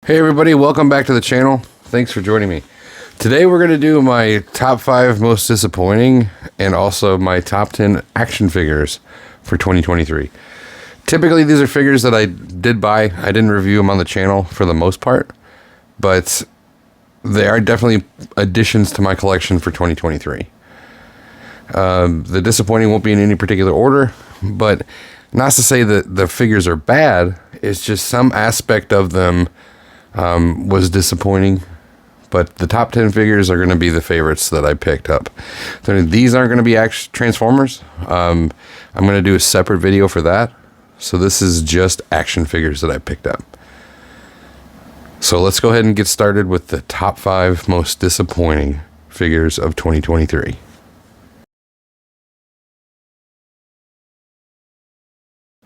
Hey everybody, welcome back to the channel. Thanks for joining me. Today we're going to do my top 5 most disappointing and also my top 10 action figures for 2023. Typically these are figures that I did buy. I didn't review them on the channel for the most part, but they are definitely additions to my collection for 2023. The disappointing won't be in any particular order, but not to say that the figures are bad. It's just some aspect of them was disappointing, but the top 10 figures are going to be the favorites that I picked up. So these aren't going to be Transformers. I'm going to do a separate video for that. So this is just action figures that I picked up. So let's go ahead and get started with the top 5 most disappointing figures of 2023.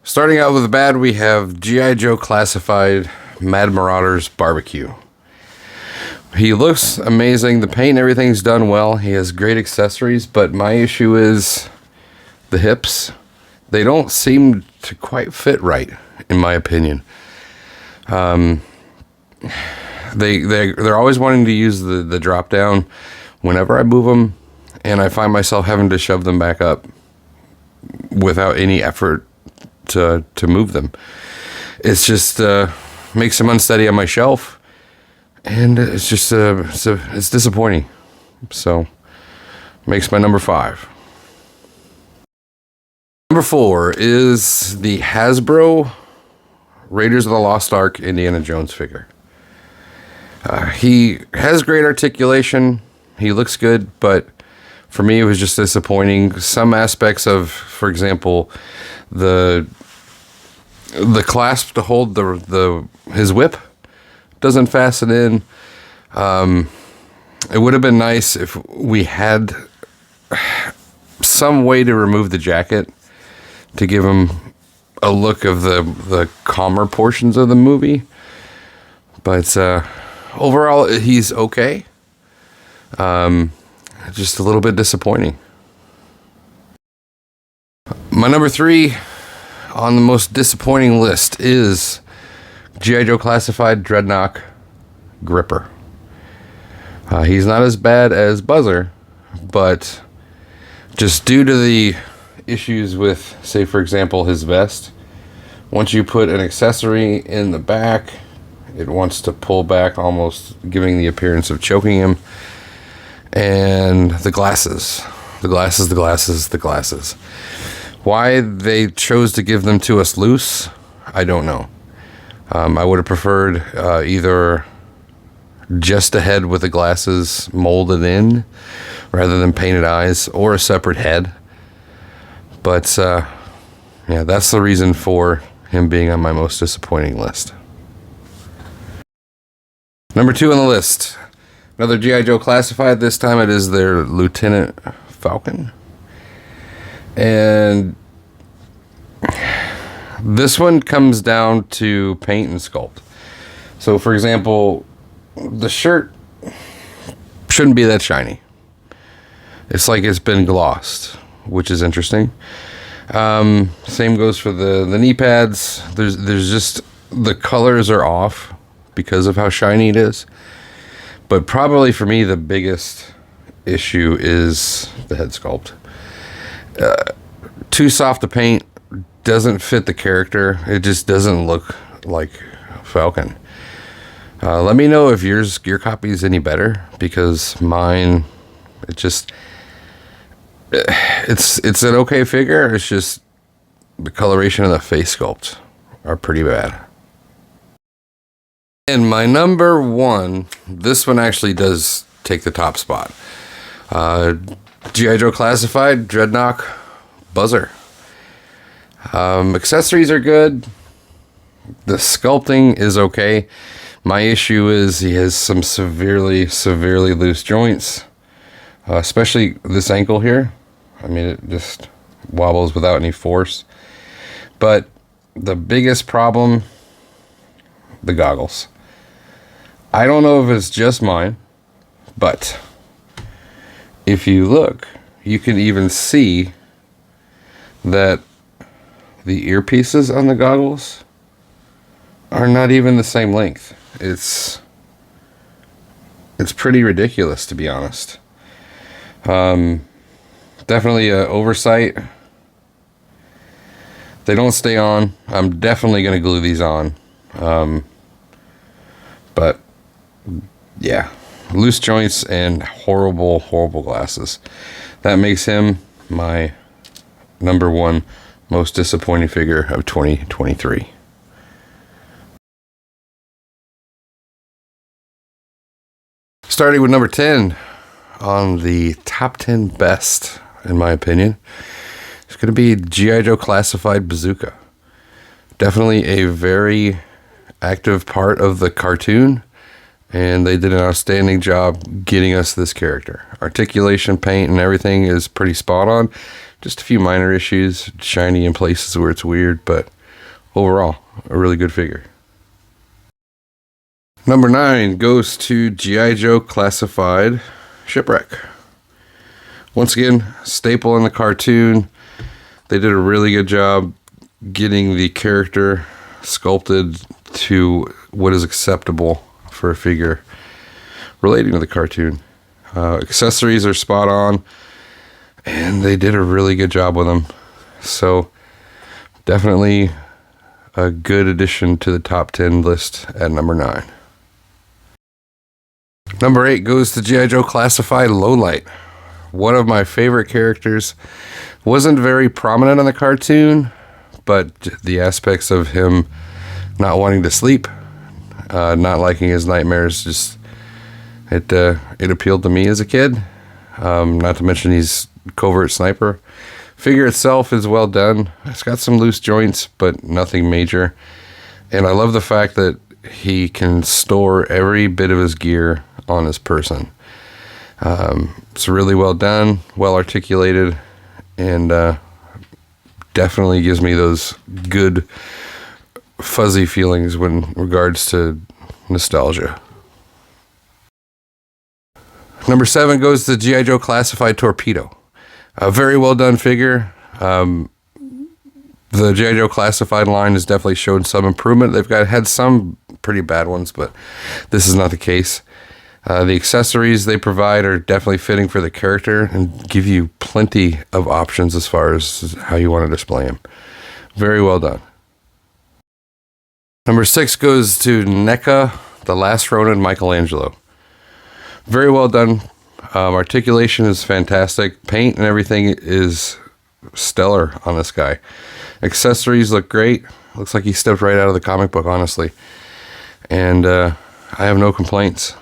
Starting out with the bad, we have G.I. Joe Classified Mad Marauders Barbecue. He looks amazing. The paint, everything's done well. He has great accessories, but my issue is the hips. They don't seem to quite fit right, in my opinion. They're always wanting to use the drop down whenever I move them, and I find myself having to shove them back up without any effort to move them. It's just makes them unsteady on my shelf, and it's just it's disappointing. So makes my number 5. Number 4 is the Hasbro Raiders of the Lost Ark Indiana Jones figure. He has great articulation. He looks good, but for me, it was just disappointing. Some aspects of, for example, the clasp to hold his whip doesn't fasten in. It would have been nice if we had some way to remove the jacket to give him a look of the calmer portions of the movie. But overall, he's okay. Just a little bit disappointing. My number 3 on the most disappointing list is G.I. Joe Classified Dreadnought Gripper. He's not as bad as Buzzer, but just due to the issues with, say for example, his vest, once you put an accessory in the back, it wants to pull back, almost giving the appearance of choking him. And the glasses. Why they chose to give them to us loose, I don't know. I would have preferred either just a head with the glasses molded in rather than painted eyes, or a separate head. But yeah, that's the reason for him being on my most disappointing list. Number 2 on the list. Another G.I. Joe Classified. This time it is their Lieutenant Falcon. And this one comes down to paint and sculpt. So, for example, the shirt shouldn't be that shiny. It's like it's been glossed, which is interesting. Same goes for the knee pads. There's just, the colors are off because of how shiny it is. But probably for me, the biggest issue is the head sculpt. Too soft to paint, doesn't fit the character. It just doesn't look like Falcon. Let me know if your copy is any better, because mine, it's an okay figure. It's just the coloration of the face sculpt are pretty bad. And my number 1, this one actually does take the top spot. G.I. Joe Classified Dreadnought Buzzer. Accessories are good. The sculpting is okay. My issue is he has some severely loose joints, especially this ankle here. I mean, it just wobbles without any force. But the biggest problem, the goggles. I don't know if it's just mine, but if you look, you can even see that the earpieces on the goggles are not even the same length. It's pretty ridiculous, to be honest. Definitely a oversight. They don't stay on. I'm definitely going to glue these on. But yeah, loose joints and horrible, horrible glasses. That makes him my number one most disappointing figure of 2023. Starting with number 10 on the top 10 best, in my opinion, it's going to be G.I. Joe Classified Bazooka. Definitely a very active part of the cartoon, and they did an outstanding job getting us this character. Articulation, paint, and everything is pretty spot on. Just a few minor issues, shiny in places where it's weird, but overall, a really good figure. Number 9 goes to G.I. Joe Classified Shipwreck. Once again, staple in the cartoon. They did a really good job getting the character sculpted to what is acceptable for a figure relating to the cartoon. Accessories are spot on, and they did a really good job with them. So definitely a good addition to the top 10 list at number 9. Number 8 goes to G.I. Joe Classified Lowlight. One of my favorite characters. Wasn't very prominent on the cartoon, but the aspects of him not wanting to sleep, not liking his nightmares, just it appealed to me as a kid. Not to mention he's covert sniper. Figure itself is well done. It's got some loose joints, but nothing major. And I love the fact that he can store every bit of his gear on his person. It's really well done, well articulated, and definitely gives me those good fuzzy feelings when regards to nostalgia. Number 7 goes to G.I. Joe Classified Torpedo. A very well done figure. The G.I. Joe Classified line has definitely shown some improvement. They've had some pretty bad ones, but this is not the case. The accessories they provide are definitely fitting for the character and give you plenty of options as far as how you want to display him. Very well done. Number 6 goes to NECA, The Last Ronin Michelangelo. Very well done. Articulation is fantastic. Paint and everything is stellar on this guy. Accessories look great. Looks like he stepped right out of the comic book, honestly. And I have no complaints.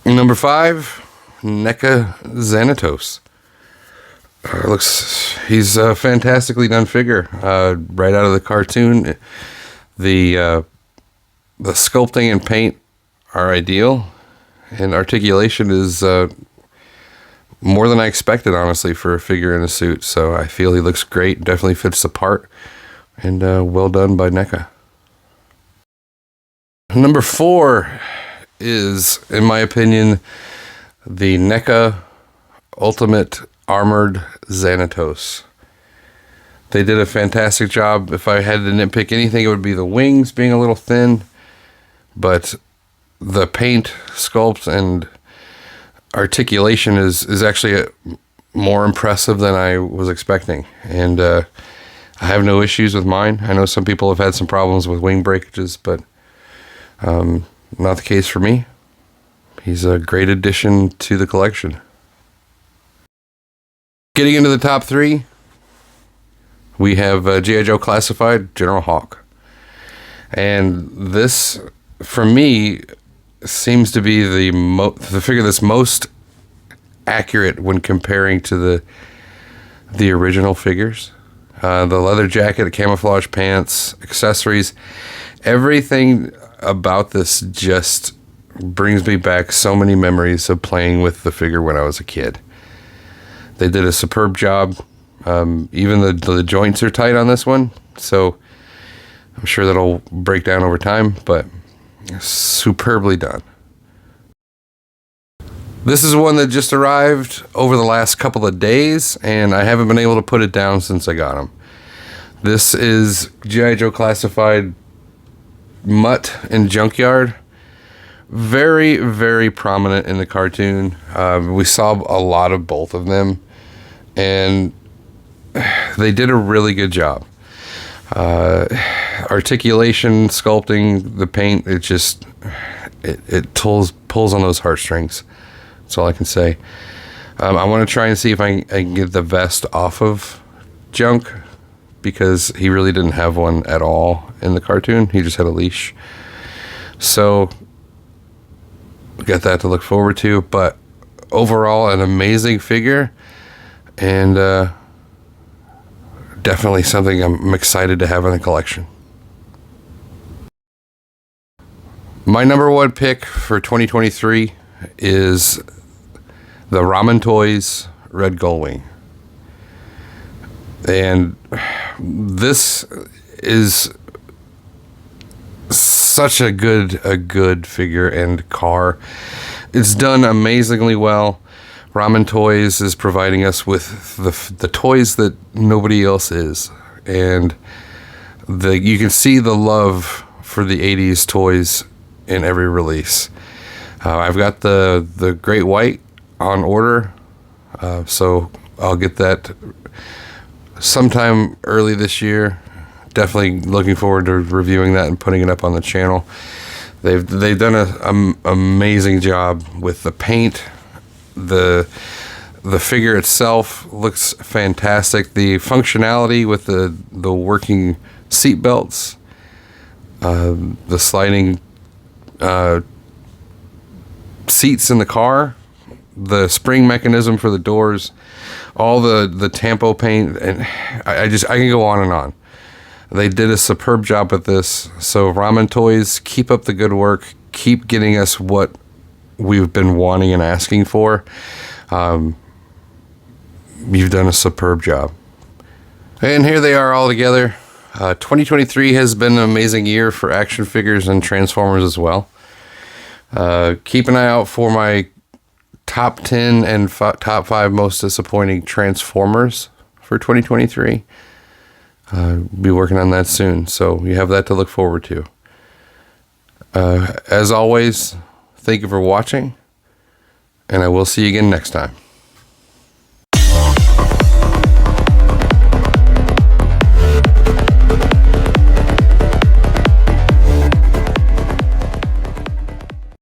Number 5, NECA Xanatos. He's a fantastically done figure. Right out of the cartoon. The sculpting and paint are ideal. And articulation is more than I expected, honestly, for a figure in a suit. So I feel he looks great. Definitely fits the part. And well done by NECA. Number 4 is, in my opinion, the NECA Ultimate Armored Xanatos. They did a fantastic job. If I had to nitpick anything, it would be the wings being a little thin. But the paint, sculpt, and articulation is actually more impressive than I was expecting. And I have no issues with mine. I know some people have had some problems with wing breakages, but not the case for me. He's a great addition to the collection. Getting into the top 3, we have G.I. Joe Classified General Hawk. And this, for me, seems to be the figure that's most accurate when comparing to the original figures. The leather jacket, the camouflage pants, accessories, everything about this just brings me back so many memories of playing with the figure when I was a kid. They did a superb job. Even the joints are tight on this one, so I'm sure that'll break down over time, but superbly done. This is one that just arrived over the last couple of days, and I haven't been able to put it down since I got him. This is G.I. Joe Classified Mutt and Junkyard. Very, very prominent in the cartoon. We saw a lot of both of them, and they did a really good job. Articulation, sculpting, the paint, it pulls on those heartstrings. That's all I can say. I want to try and see if I can get the vest off of Junk, because he really didn't have one at all in the cartoon. He just had a leash. So we got that to look forward to. But overall, an amazing figure, and definitely something I'm excited to have in the collection. My number one pick for 2023 is the Ramen Toys Red Gullwing. And this is such a good figure and car. It's done amazingly well. Ramen Toys is providing us with the toys that nobody else is, and you can see the love for the 80s toys in every release. I've got the Great White on order, so I'll get that sometime early this year. Definitely looking forward to reviewing that and putting it up on the channel. They've done an amazing job with the paint. The figure itself looks fantastic. The functionality with the working seat belts, the sliding seats in the car, the spring mechanism for the doors, all the Tampo paint, and I can go on and on. They did a superb job with this. So Ramen Toys, keep up the good work. Keep getting us what we've been wanting and asking for. You've done a superb job. And here they are all together. 2023 has been an amazing year for action figures and Transformers as well. Keep an eye out for my top 10 and top 5 most disappointing Transformers for 2023. Be working on that soon, so you have that to look forward to. As always, thank you for watching, and I will see you again next time.